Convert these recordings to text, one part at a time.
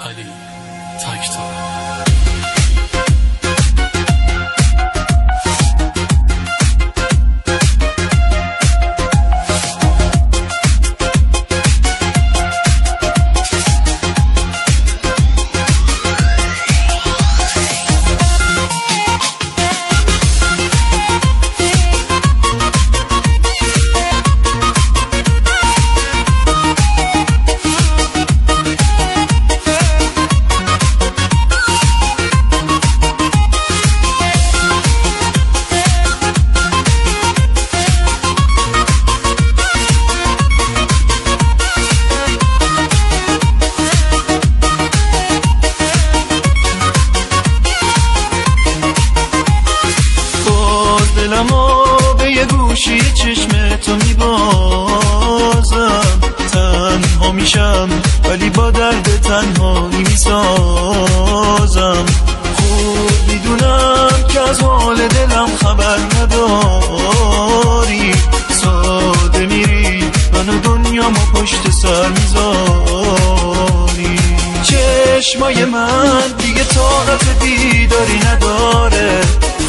علی تک‌تار. دلمو به یه گوشی چشم تو میبازم، تنها میشم ولی با درد تنهایی میسازم. خوب میدونم که از حال دلم خبر نداری، ساده میری منو دنیامو پشت سر میذاری. چشمای من دیگه طاقت دیداری نداره،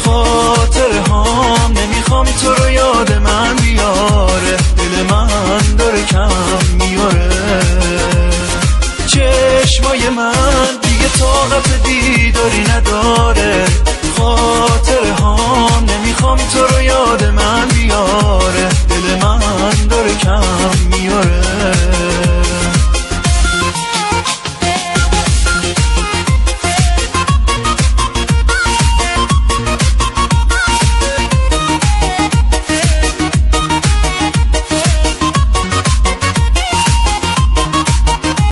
خاطره هام نمیخوام تو رو یاد من بیاره. دل من داره کم میاره